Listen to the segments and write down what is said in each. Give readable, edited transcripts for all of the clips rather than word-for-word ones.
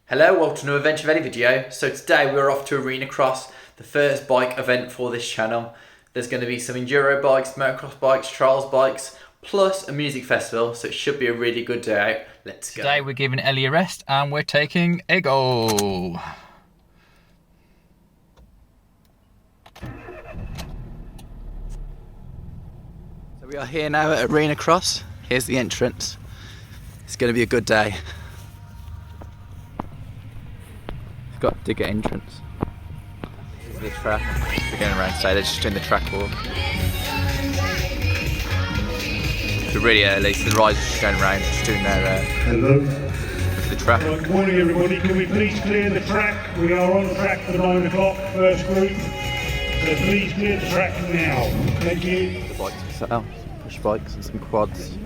Hello, welcome to another Adventure Ready video. So today we're off to Arena Cross, the first bike event for this channel. There's going to be some enduro bikes, motocross bikes, trials bikes, plus a music festival, so it should be a really good day out. Let's go. Today we're giving Ellie a rest and we're taking a go. So we are here now at Arena Cross. Here's the entrance. It's going to be a good day. It's got a digger entrance. This is the track. We're going around today, they're just doing the track walk. It's really early, so the riders are just going around, just doing their the track. Good morning everybody, can we please clear the track? We are on track for 9 o'clock, first group. So please clear the track now. Thank you. The bikes are set out, push bikes and some quads.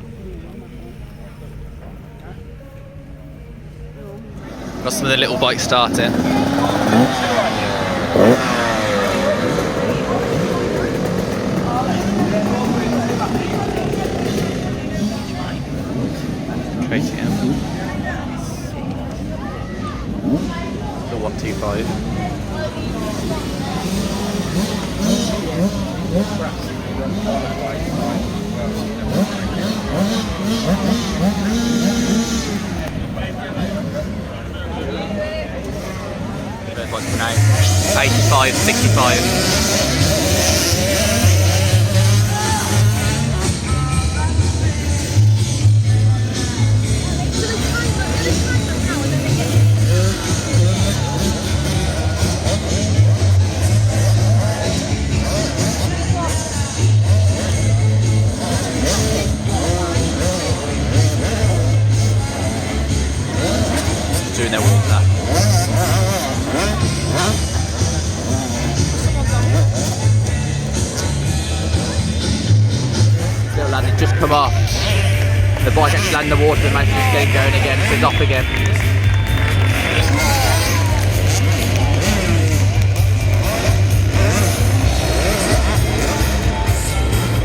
Got some of the little bikes starting. KTM. The 125. Like now, 85, 65. Doing their walk there. Little lad had just come off. The bike actually landed in the water and managed to just get it going again, so it's off again.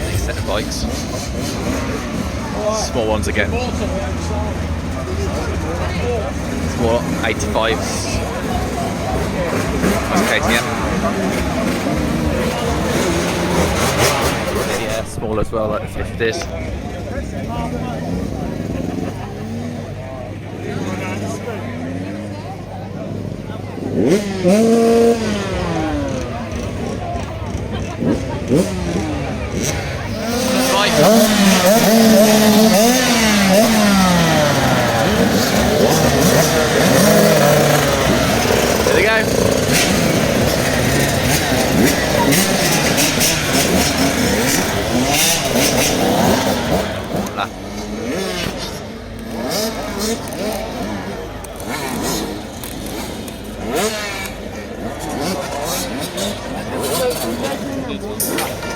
Next set of bikes. Small ones again. Small 85s. That's KTM. Yeah, small as well, like the 50s. There they go.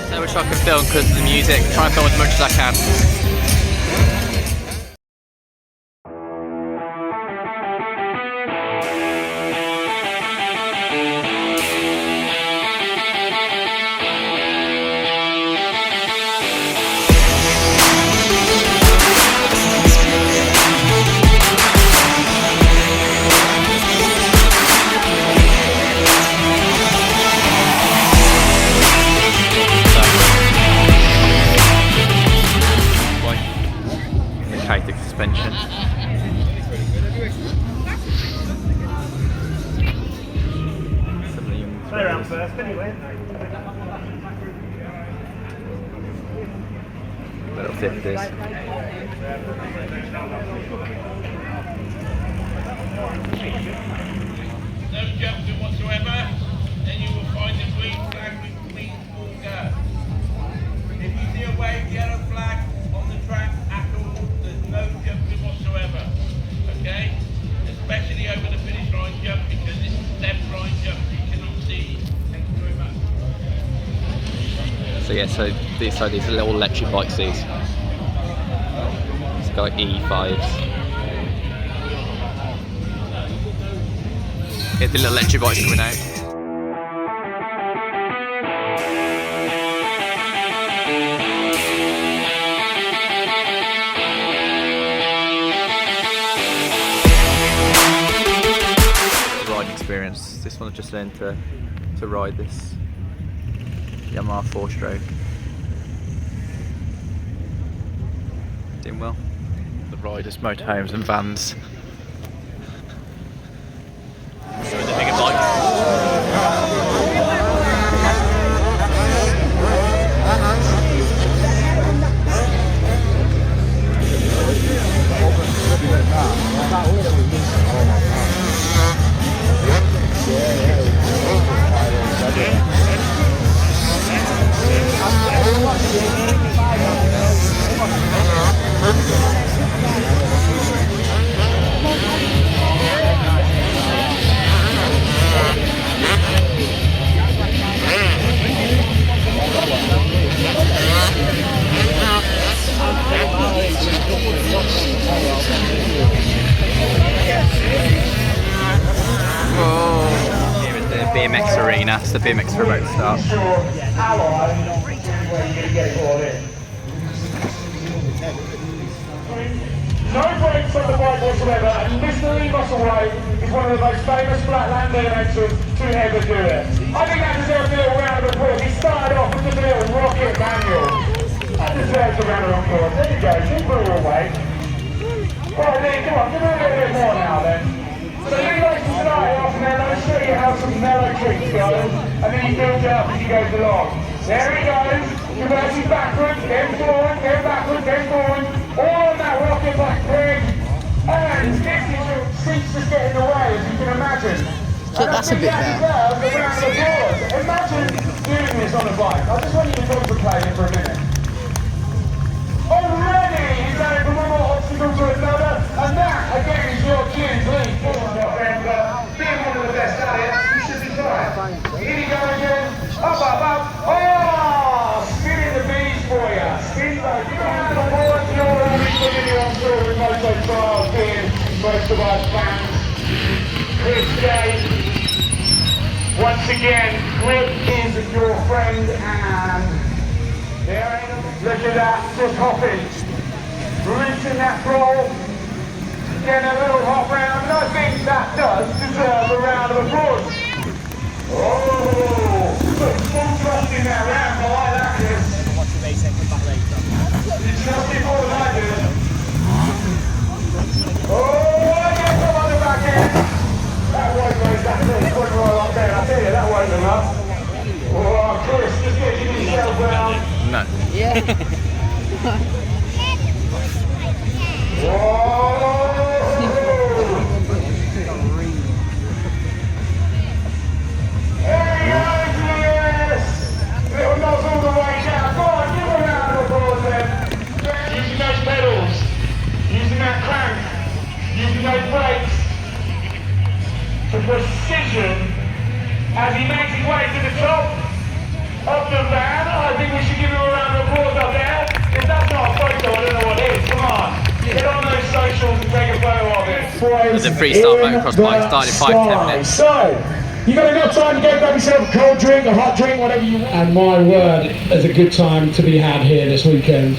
So much I can film because of the music. Try and film as much as I can. Mechanical suspension. Stay around first anyway. Little 50s. No junction whatsoever, then you will find the green flag with clean full gas. If you see a wave yellow flag on the track at all, there's no junction whatsoever. Okay? Especially over the finish line jump because it's left line jump you cannot see. Thank you very much. So yeah, so these are little electric bikes, these. It's got E5s. Here's the little electric bikes coming out. experience. This one I've just learned to ride this Yamaha 4-stroke. Doing well. The riders, motorhomes and vans. So the bigger BMX arena, it's the BMX remote start. No brakes on the bike whatsoever, and Mr. Lee Musselwhite is one of the most famous flatland entrants to ever do it. I think that deserves a little round of applause. He started off with just a little rocket manual. That deserves a round of applause. There you go, keep it all weight. Right, Lee, come on, give me a little bit more now then. So Lee likes to start off and then let me show you how some mellow tricks go, and then he builds it up as he goes along. There he goes, converting backwards, then forward, then backwards, then forward, all on that rocket back peg, and this seems to get in the way, as you can imagine. So that's a bit better. Imagine doing this on a bike. I just want you to contemplate it for a minute. Already he's going from one more obstacle to another, and that again is your cue, Lee. Being one of the best at it, you should be fine. Here you go again, up, up, up. Oh, spinning the bees for you. Spin like you have the board, you're already putting you on tour with Moto Trials being most of our fans. Chris Day, once again, Grip is your friend, and look at that, just hopping, rooting that roll, getting a little hop round, and I think that does deserve a round of applause. Oh, put full trust in that round, I like that, Chris. You trust me more than I do. Oh, yeah, come on the back end. That won't raise that little point right up there, I tell you, that won't enough. Oh, Chris, just getting yourself round. No. Yeah. Little nozzle all the way down. Go on, give a round of applause then. Using those pedals, using that crank, using those brakes. To precision as he makes his way to the top of the van. I think we should give him a round of applause up there. If that's not a photo, I don't know what is. Come on, get on those socials and take a photo of it. The freestyle motocross bike started in 5-10 minutes. So, you got enough time to go grab yourself a cold drink, a hot drink, whatever you want. And my word, there's a good time to be had here this weekend.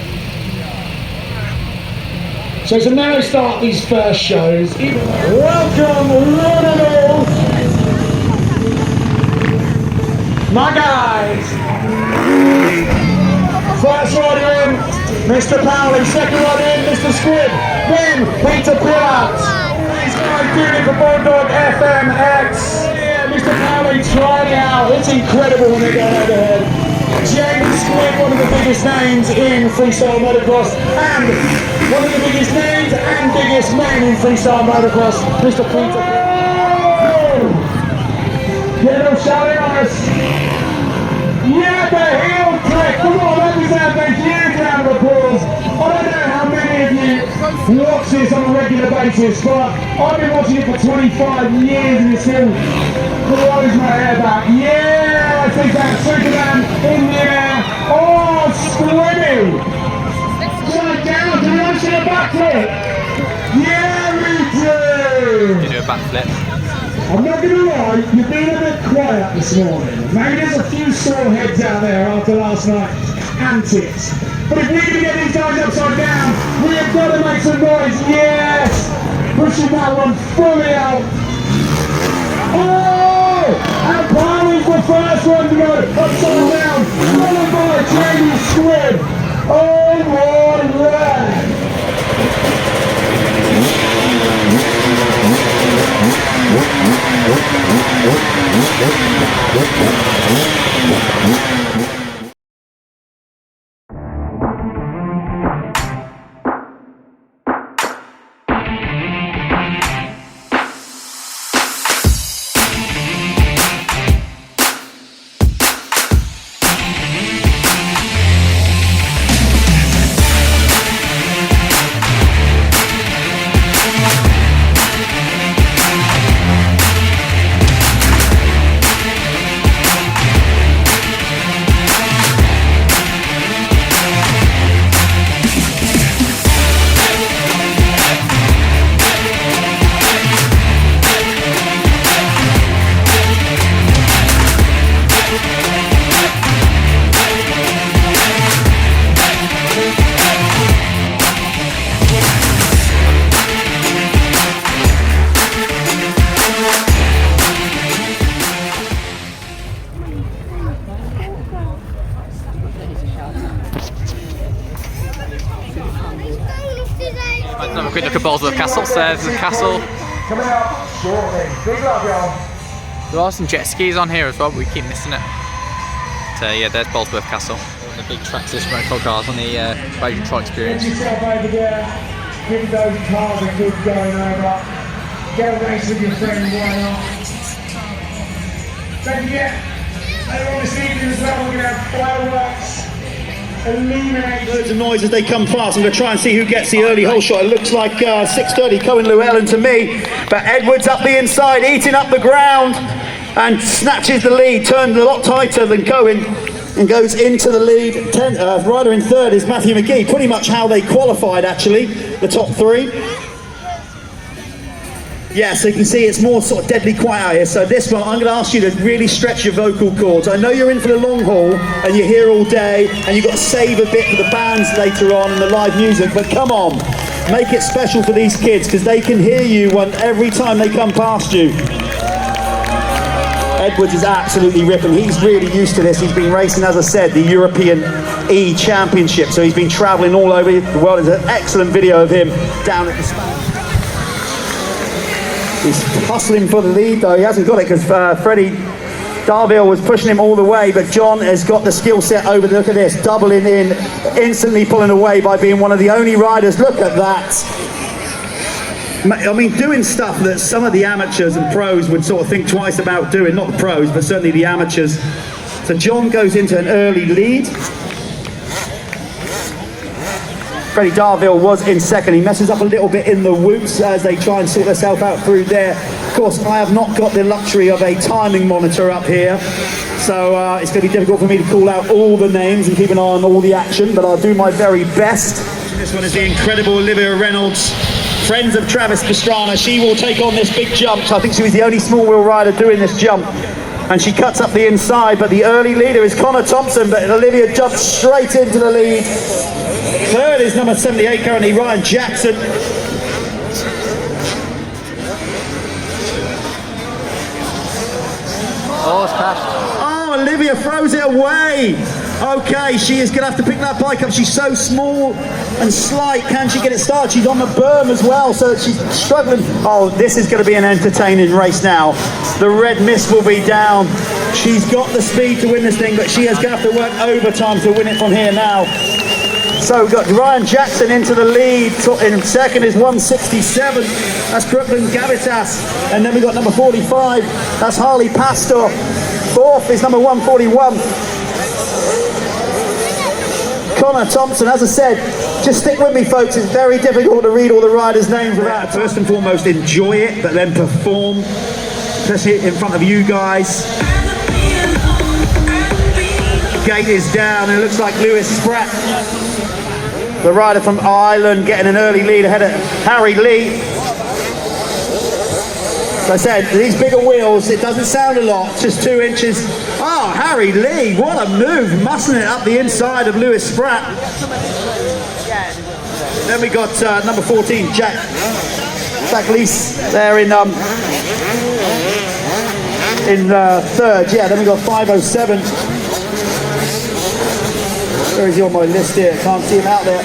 So to now start these first shows, welcome one and all, my guys. First rider in, Mr. Powley. Second rider in, Mr. Squid. Then Peter Pilat. These guys doing it for Bulldog FMX. Yeah, Mr. Powley, try it out. It's incredible when they go head to head. James Squid, one of the biggest names in freestyle motocross, and one of the biggest names and biggest men in freestyle motocross, Mr. Peter. Get them shouting on us. Yeah, the heel click. Come on, that deserves a huge round of applause. I don't know how many of you watch this on a regular basis, but I've been watching it for 25 years and it still blows my hair back. Yeah, I think that Superman in the air. Oh, Squiddy. Right down, do you want to see a backflip? Yeah, we do. You do a backflip. I'm not going to lie, you've been a bit quiet this morning. Maybe there's a few sore heads out there after last night's antics. But if we're going to get these guys upside down, we have got to make some noise. Yes! Pushing that one fully out. Oh! last one to go, upside down, followed by Jamie Squid. On one leg. Let's have a quick look at Bolesworth Castle. So there's the castle. Coming out shortly. Big love, y'all. There are some jet skis on here as well, but we keep missing it. So yeah, there's Bolesworth Castle. The big tracks this rental cars on the Raging Tri Experience. Get yourself over there. Give those cars a good going over. Get a race with your friend, why not? Don't forget, later on this evening as well, we're going to have fireworks. Loads of noise as they come past. I'm going to try and see who gets the early hole shot. It looks like 6:30 Cohen Llewellyn to me, but Edwards up the inside, eating up the ground, and snatches the lead. Turned a lot tighter than Cohen and goes into the lead. Rider in third is Matthew McGee. Pretty much how they qualified, actually, the top three. Yeah, so you can see it's more sort of deadly quiet out here. So this one, I'm going to ask you to really stretch your vocal cords. I know you're in for the long haul and you're here all day and you've got to save a bit for the bands later on and the live music, but come on, make it special for these kids because they can hear you every time they come past you. Edwards is absolutely ripping. He's really used to this. He's been racing, as I said, the European E Championship, so he's been travelling all over the world. There's an excellent video of him down at the stand. He's hustling for the lead though, he hasn't got it because Freddie Darville was pushing him all the way, but John has got the skill set over, look at this, doubling in, instantly pulling away by being one of the only riders, look at that. I mean, doing stuff that some of the amateurs and pros would sort of think twice about doing, not the pros, but certainly the amateurs. So John goes into an early lead. Freddie Darville was in second. He messes up a little bit in the whoops as they try and sort themselves out through there. Of course, I have not got the luxury of a timing monitor up here, so it's going to be difficult for me to call out all the names and keep an eye on all the action, but I'll do my very best. This one is the incredible Olivia Reynolds, friends of Travis Pastrana. She will take on this big jump. So I think she was the only small wheel rider doing this jump. And she cuts up the inside, but the early leader is Connor Thompson, but Olivia jumps straight into the lead. Third is number 78 currently, Ryan Jackson. Oh, it's crashed. Oh, Olivia throws it away. Okay, she is going to have to pick that bike up. She's so small and slight. Can she get it started? She's on the berm as well, so she's struggling. Oh, this is going to be an entertaining race now. The red mist will be down. She's got the speed to win this thing, but she is going to have to work overtime to win it from here now. So we've got Ryan Jackson into the lead. In second is 167. That's Brooklyn Gavitas. And then we've got number 45. That's Harley Pastor. Fourth is number 141. Connor Thompson. As I said, just stick with me, folks. It's very difficult to read all the riders' names without. First and foremost, enjoy it, but then perform, especially in front of you guys. Gate is down, and it looks like Lewis Spratt, the rider from Ireland, getting an early lead ahead of Harry Lee. As I said, these bigger wheels, it doesn't sound a lot, it's just 2 inches. Oh, Harry Lee, what a move, mussing it up the inside of Lewis Spratt. Then we got number 14, Jack Lees there in in third. Yeah, then we got 507. Where is he on my list here? Can't see him out there.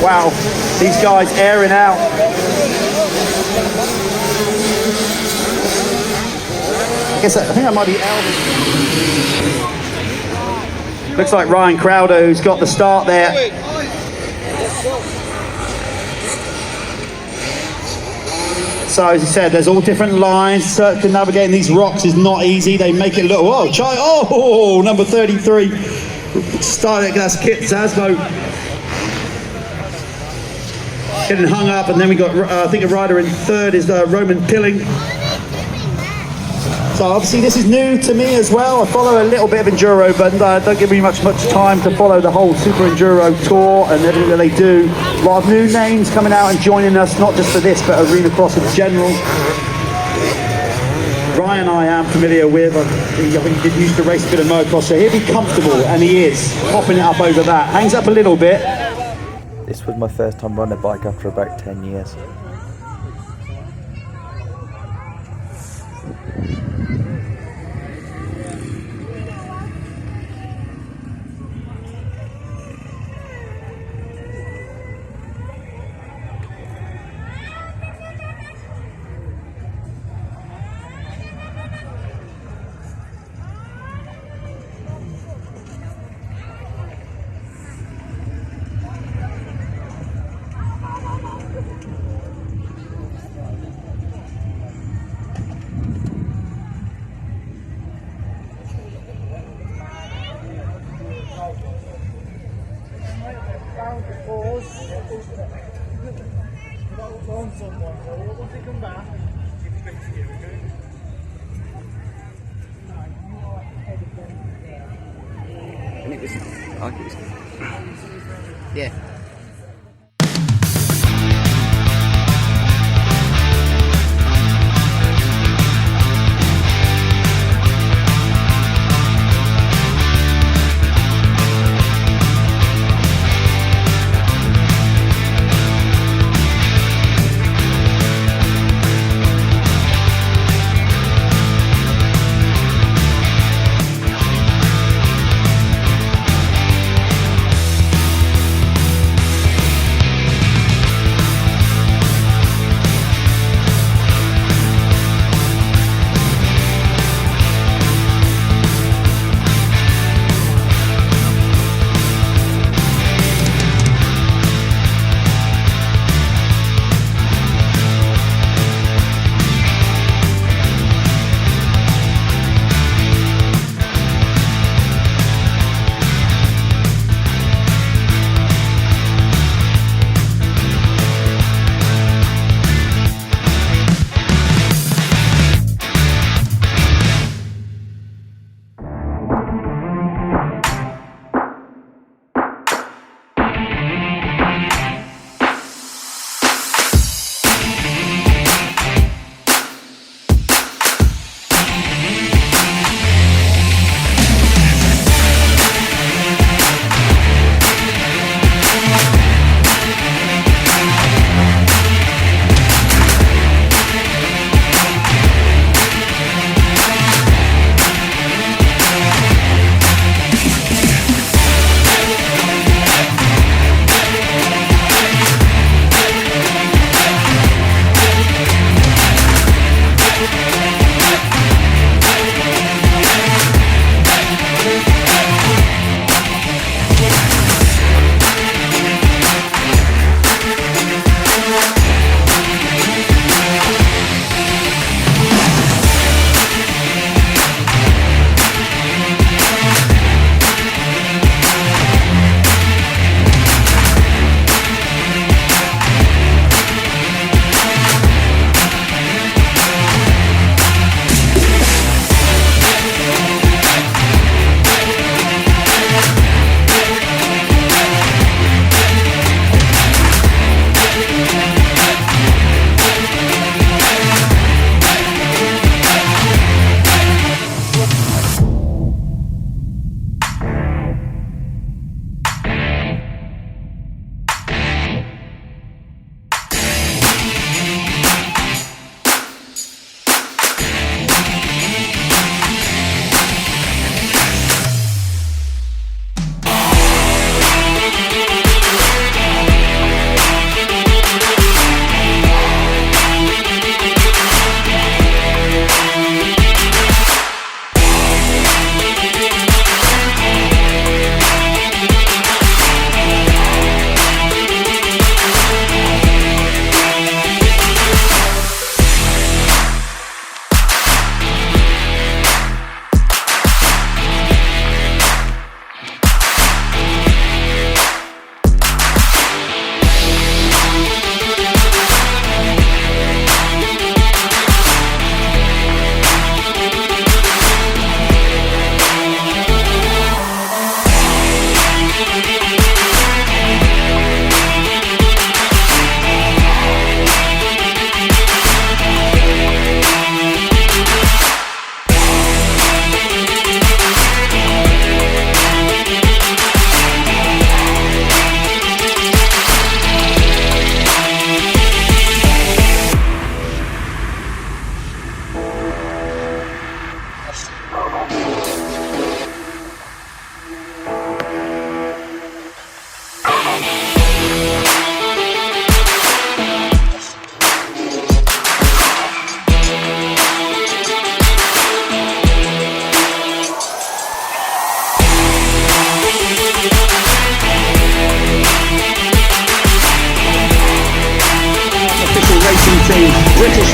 Wow, these guys airing out. I think that might be Elvis. Looks like Ryan Crowder who's got the start there. So as he said, there's all different lines. Circumnavigating these rocks is not easy. They make it look. Oh, number 33. Started. That's Kit Zasbo getting hung up, and then we got I think a rider in third is Roman Pilling. So obviously this is new to me as well. I follow a little bit of enduro, but don't give me much time to follow the whole super enduro tour and everything that they do. A lot of new names coming out and joining us, not just for this, but arena cross in general. Ryan I am familiar with. I think he used to race a bit of motocross, so he'll be comfortable, and he is. Popping it up over that. Hangs up a little bit. This was my first time riding a bike after about 10 years. Yeah.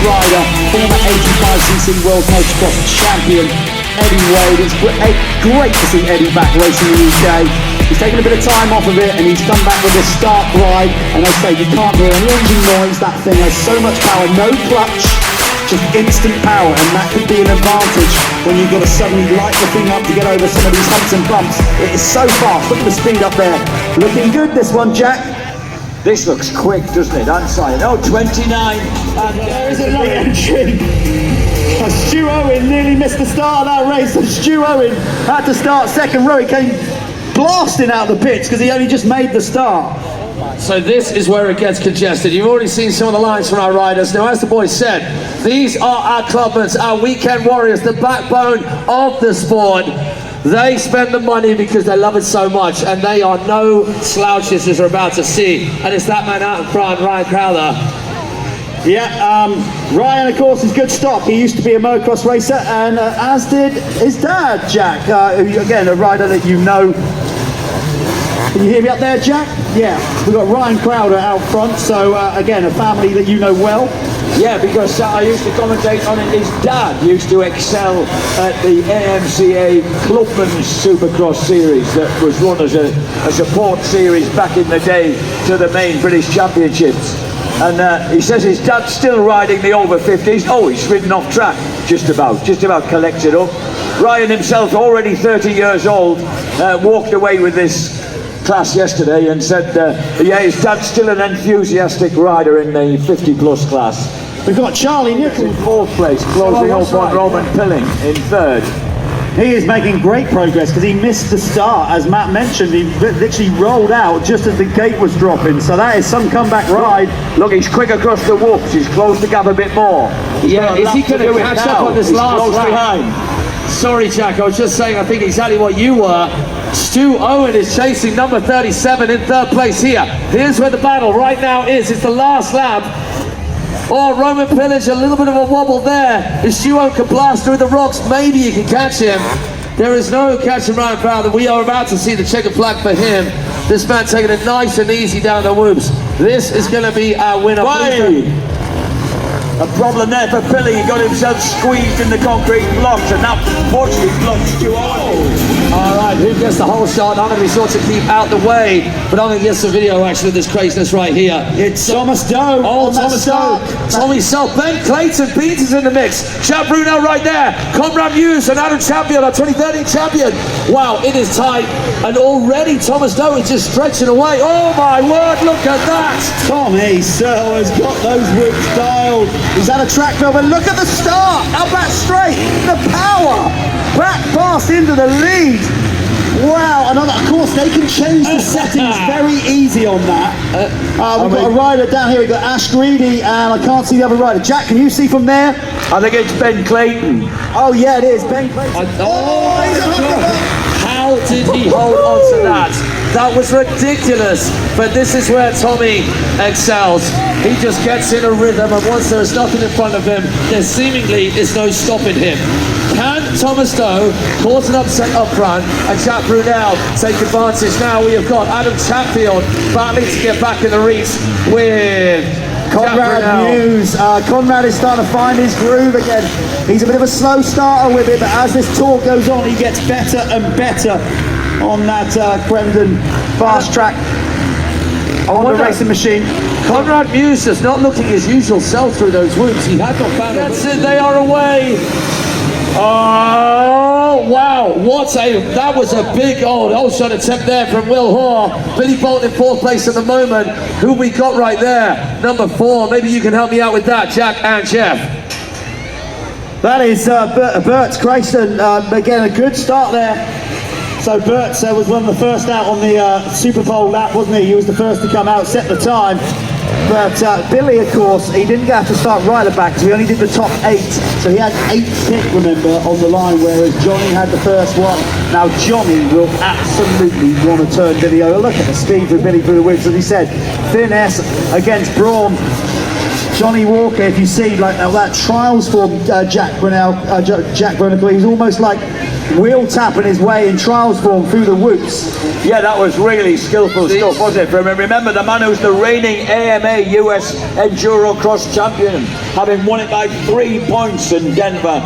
rider, former 85cc World Motocross champion, Eddie Wade. It's great to see Eddie back racing in the UK. He's taken a bit of time off of it and he's come back with a stark ride. And I say, you can't hear any engine noise. That thing has so much power, no clutch, just instant power. And that could be an advantage when you've got to suddenly light the thing up to get over some of these humps and bumps. It is so fast. Look at the speed up there. Looking good, this one, Jack. This looks quick, doesn't it? Outside. Oh, 29. And There's a late entry. Stu Owen nearly missed the start of that race. So Stu Owen had to start second row. He came blasting out the pits because he only just made the start. so this is where it gets congested. You've already seen some of the lines from our riders. Now, as the boys said, these are our clubmates, our weekend warriors, the backbone of the sport. They spend the money because they love it so much, and they are no slouches as we're about to see. And it's that man out in front, Ryan Crowther. Yeah, Ryan, of course, is good stock. He used to be a motocross racer, and as did his dad, Jack. Again, a rider that you know. Can you hear me up there, Jack? Yeah, we've got Ryan Crowther out front, so again, a family that you know well. Yeah, because I used to commentate on it. His dad used to excel at the AMCA Clubman's Supercross series that was run as a support series back in the day to the main British Championships. And he says his dad's still riding the over 50s. Oh, he's ridden off track, just about collected up. Ryan himself, already 30 years old, walked away with this class yesterday and said, yeah, his dad's still an enthusiastic rider in the 50-plus class. We've got Charlie Nichols in fourth place, closing up on Roman Pilling in third. He is making great progress because he missed the start, as Matt mentioned. He literally rolled out just as the gate was dropping, so that is some comeback ride. Look, he's quick across the whoops. He's closed the gap a bit more. Yeah, is he going to catch up on this last lap? Behind. Sorry, Jack, I was just saying I think exactly what you were. Stu Owen is chasing number 37 in third place here. Here's where the battle right now is. It's the last lap. Oh, Roman Pillage, a little bit of a wobble there. If Stu Owen can blast through the rocks, maybe you can catch him. There is no catching Ryan Crowther. We are about to see the checkered flag for him. This man taking it nice and easy down the whoops. This is going to be our winner. A problem there for Billy. He got himself squeezed in the concrete blocks, and that fortunately blocked Stu Owen. All right, who gets the whole shot? I'm going to be sure to keep out the way, but I'm going to get some video actually of this craziness right here. It's Thomas Doe. Oh, Thomas Doe. Tommy Self. Ben Clayton Beats is in the mix. Chad Brunel right there. Conrad Muse and Adam Champion, our 2013 champion. Wow, it is tight. And already Thomas Doe is just stretching away. Oh my word, look at that. Tommy Searle has got those whips dialed. He's had a track fill, but look at the start. Up that straight. The power. Back past into the lead. Wow, and of course they can change the settings very easy on that. We've got a rider down here, we've got Ash Greedy, and I can't see the other rider. Jack, can you see from there? I think it's Ben Clayton. Oh yeah, it is, Ben Clayton. How did he hold on to that? That was ridiculous, but this is where Tommy excels. He just gets in a rhythm, and once there is nothing in front of him, there seemingly is no stopping him. Can Thomas Doe cause an upset up front and Jack Brunel take advantage? Now we have got Adam Chatfield battling to get back in the race with Conrad Muse. Conrad is starting to find his groove again. He's a bit of a slow starter with it, but as this tour goes on, he gets better and better on that Crendon fast track on the racing machine. Conrad Muse is not looking his usual self through those whoops. He had not found it. That's it, they are away. Oh, wow, that was a big old shot attempt there from Will Hoare. Billy Bolton in fourth place at the moment. Who we got right there? Number 4, maybe you can help me out with that, Jack and Jeff. That is Bert Crayston, again a good start there. So Bert was one of the first out on the Super Bowl lap, wasn't he? He was the first to come out, set the time. But Billy, of course, he didn't have to start right at the back because we only did the top 8. So he had 8 pick, remember, on the line, whereas Johnny had the first one. Now Johnny will absolutely want to turn Billy over. Look at the speed for Billy through the woods, as he said. Finesse against brawn. Johnny Walker, if you see like that trials for Jack Brunel, he's almost like wheel tapping his way in trials form through the whoops. Yeah, that was really skillful stuff, wasn't it? Remember, the man who's the reigning AMA US Enduro Cross champion, having won it by 3 points in Denver,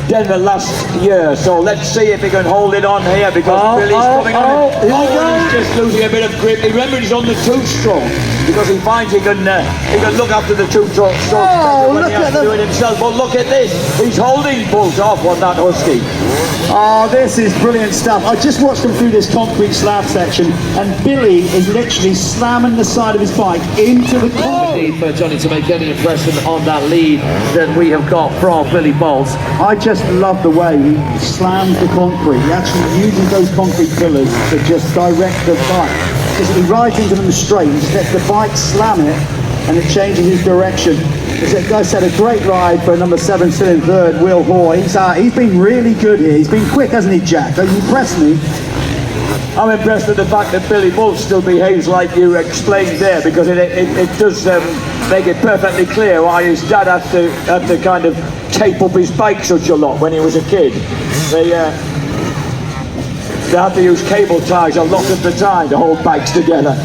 Denver last year. So let's see if he can hold it on here, because Billy's coming on. He's just losing a bit of grip. Remember, he's on the two-stroke because he finds he can look after the two-stroke when he has to do it himself. But look at this, he's holding Bolt off on that husky. Oh, this is brilliant stuff. I just watched him through this concrete slab section, and Billy is literally slamming the side of his bike into the concrete. For Johnny to make any impression on that lead that we have got from Billy Bolt. I just love the way he slams the concrete. He actually uses those concrete pillars to just direct the bike. Because he rides into them straight, he just lets the bike slam it, and it changes his direction. As I said, a great ride for number 7 still in third, Will Hoare. He's been really good here. He's been quick, hasn't he, Jack? Don't you impress me? I'm impressed with the fact that Billy Bolt still behaves like you explained there, because it does make it perfectly clear why his dad had to kind of tape up his bike such a lot when he was a kid. They had to use cable ties a lot of the time to hold bikes together.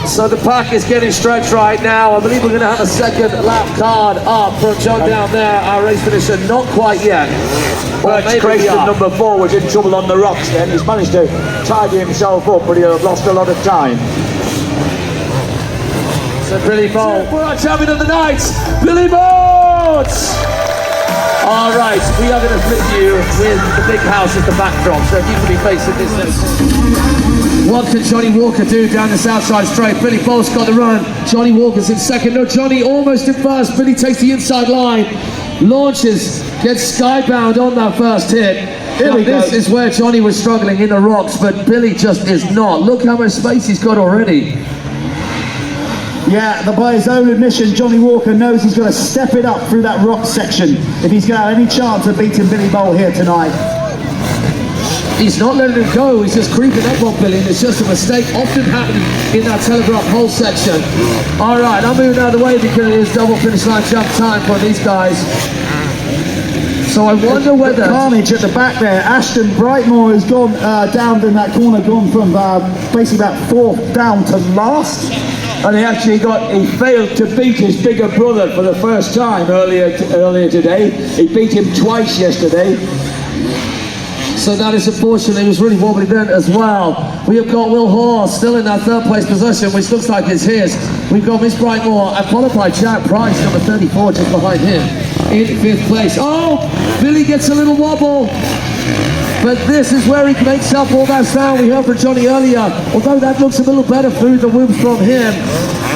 So the pack is getting stretched right now. I believe we're going to have a second lap card up from John down there. Our race finisher, not quite yet. But Grayson, number 4, was in trouble on the rocks then. He's managed to tidy himself up, but he'll have lost a lot of time. So Billy Bolt, for our champion of the night, Billy Bolt! All right, we are going to flip you with the big house as the backdrop, so if you can be facing this. What can Johnny Walker do down this outside straight? Billy Bolt's got the run. Johnny Walker's in second. No, Johnny almost in first. Billy takes the inside line, launches, gets skybound on that first hit. This is where Johnny was struggling in the rocks, but Billy just is not. Look how much space he's got already. Yeah, by his own admission, Johnny Walker knows he's got to step it up through that rock section if he's going to have any chance of beating Billy Bolt here tonight. He's not letting him go, he's just creeping up on Billy, and it's just a mistake often happening in that telegraph hole section. All right, I'm moving out of the way because it is double finish line jump time for these guys. So I wonder whether... Carnage at the back there. Ashton Brightmore has gone down in that corner, gone from basically about 4th down to last. And he failed to beat his bigger brother for the first time earlier today. He beat him twice yesterday. So that is unfortunate. He was really wobbly then as well. We have got Will Hoare still in that 3rd place position, which looks like it's his. We've got Miss Brightmore and followed by Jack Price, number 34, just behind him in 5th place. Oh, Billy gets a little wobble. But this is where he makes up all that sound we heard from Johnny earlier. Although that looks a little better through the whoops from him.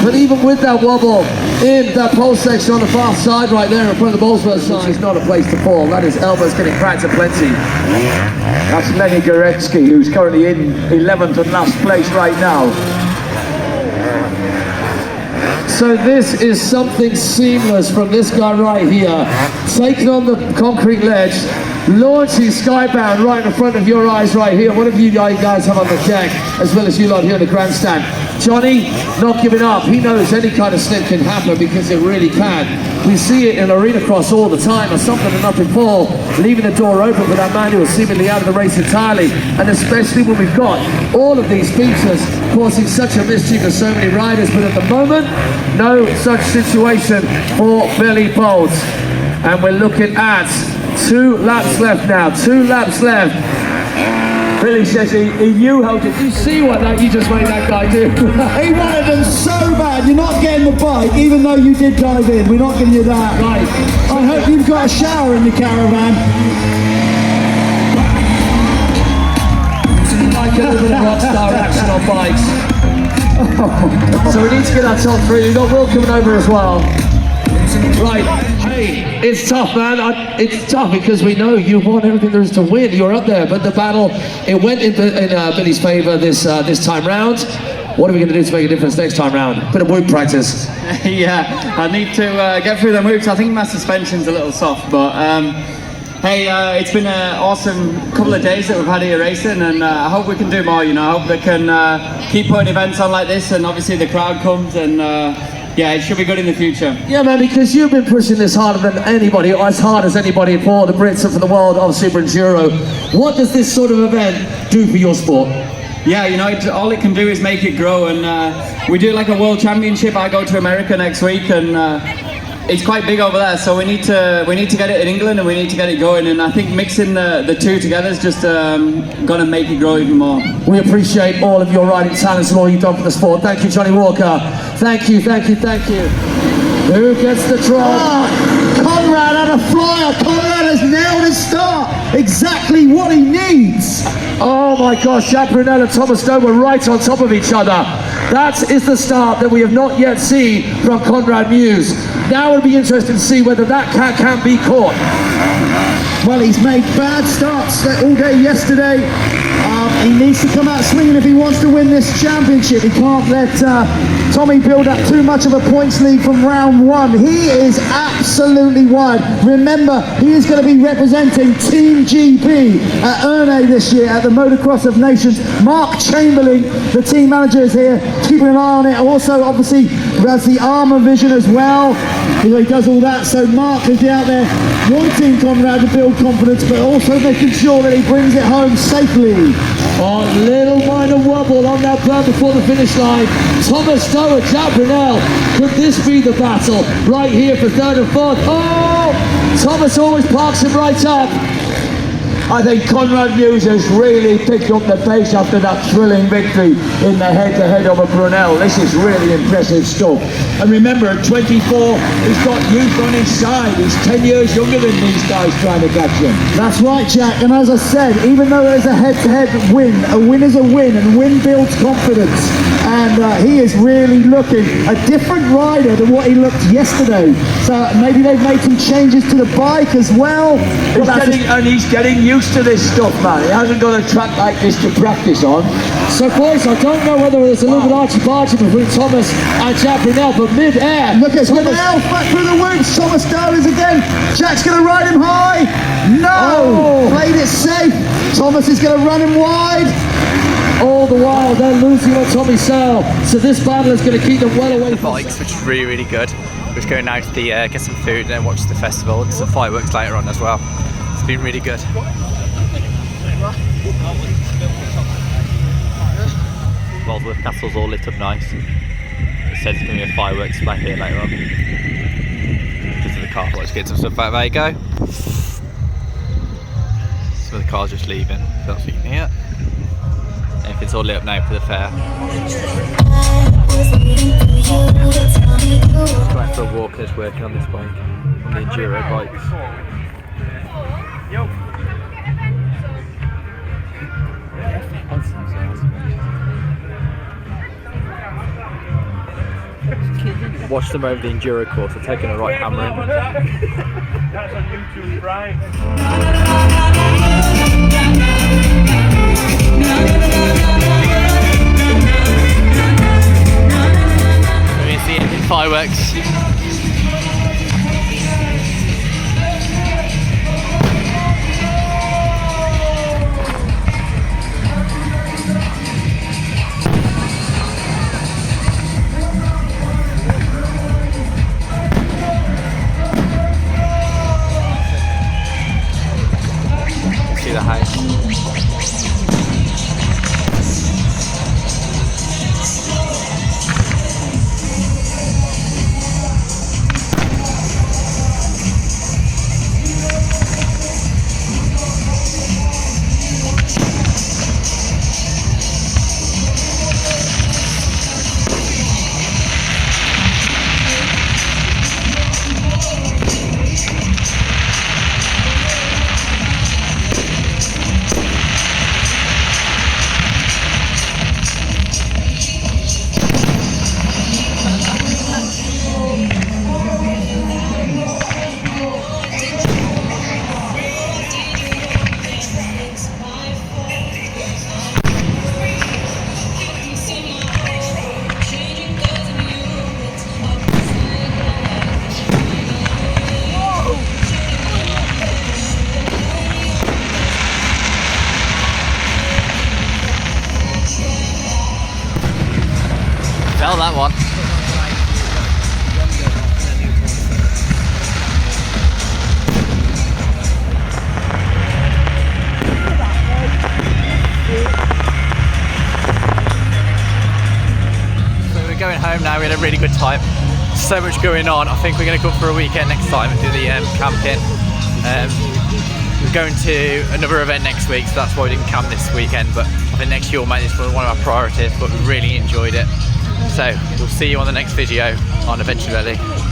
But even with that wobble in that pole section on the far side right there in front of the Bolesworth side, it's not a place to fall. That is elbows getting cracked aplenty. That's Lenny Goretzky, who's currently in 11th and last place right now. So this is something seamless from this guy right here. Taking on the concrete ledge, launching skybound right in front of your eyes right here. What do you guys have on the deck, as well as you lot here in the grandstand? Johnny, not giving up. He knows any kind of slip can happen, because it really can. We see it in arena cross all the time, or something and nothing fall, leaving the door open for that man who is seemingly out of the race entirely. And especially when we've got all of these features causing such a mischief for so many riders. But at the moment, no such situation for Billy Bolt. And we're looking at 2 laps left now. 2 laps left. Billy says he knew how to... You see what you just made that guy do? He wanted them so bad. You're not getting the bike, even though you did dive in. We're not giving you that. Right. I hope you've got a shower in your caravan. Like a little bit of rockstar action on bikes. So we need to get our top 3. We've got Will coming over as well. Right, hey, it's tough, man. It's tough because we know you won everything there is to win. You're up there, but the battle, it went in Billy's favour this time round. What are we going to do to make a difference next time round? Bit of whoop practice. Yeah, I need to get through them whoops. I think my suspension's a little soft, but hey, it's been an awesome couple of days that we've had here racing, and I hope we can do more. I hope we can keep putting events on like this, and obviously the crowd comes and yeah, it should be good in the future. Yeah, man, because you've been pushing this harder than anybody, or as hard as anybody for the Brits and for the world of Super Enduro. What does this sort of event do for your sport? Yeah, you know, all it can do is make it grow, and we do like a world championship. I go to America next week, and it's quite big over there. So we need to get it in England, and we need to get it going. And I think mixing the two together is just gonna make it grow even more. We appreciate all of your riding talents and all you've done for the sport. Thank you, Johnny Walker. Thank you, thank you, thank you. Who gets the try? Conrad had a flyer. Conrad has nailed his start. Exactly what he needs. Oh my gosh, Jack Brunel and Thomas Doe were right on top of each other. That is the start that we have not yet seen from Conrad Muse. Now it'll be interesting to see whether that cat can be caught. Well, he's made bad starts all day yesterday. He needs to come out swinging if he wants to win this championship. He can't let Tommy build up too much of a points lead from round one. He is absolutely wide. Remember, he is going to be representing Team GB at Erne this year at the Motocross of Nations. Mark Chamberlain, the team manager, is here, keeping an eye on it. Also, obviously, has the Armour Vision as well. He does all that, so Mark is out there wanting Conrad to build confidence, but also making sure that he brings it home safely. Oh, little minor wobble on that burn before the finish line. Thomas Doe and Jack Brunel. Could this be the battle right here for third and fourth? Oh, Thomas always parks him right up. I think Conrad Muse has really picked up the pace after that thrilling victory in the head-to-head over Brunel. This is really impressive stuff. And remember, at 24, he's got youth on his side. He's 10 years younger than these guys trying to catch him. That's right, Jack. And as I said, even though there's a head-to-head win, a win is a win, and win builds confidence. And he is really looking a different rider than what he looked yesterday. So maybe they've made some changes to the bike as well. He's getting used to this stuff, man. He hasn't got a track like this to practice on. So, boys, I don't know whether there's a little bit archie-barchie between Thomas and Jack Brunel, but mid-air. Look at Brunel back through the whoops. Thomas Doe is again. Jack's going to ride him high. No! Played it safe. Thomas is going to run him wide. All the while, they're losing on Tommy Searle. So this battle is going to keep them well away The from bikes, which is really, really good. We're just going now to the get some food and then watch the festival and some fireworks later on as well. It's been really good. Bolesworth Castle's all lit up nice. It says there's going to be a fireworks display here later on. Just to the car, let's get some stuff back. There you go. So the car's just leaving. So that's what you can hear. Everything's all lit up now for the fair. Going for a walk and just working on this bike, on the enduro bikes. Watch them over the enduro course. They're taking a right hammering. That's on YouTube, right? We see it in fireworks. See the house. time. So much going on. I think we're going to go for a weekend next time and do the camping. We're going to another event next week, so that's why we didn't camp this weekend, but I think next year we'll make this one of our priorities, but we really enjoyed it. So we'll see you on the next video on Adventure Valley.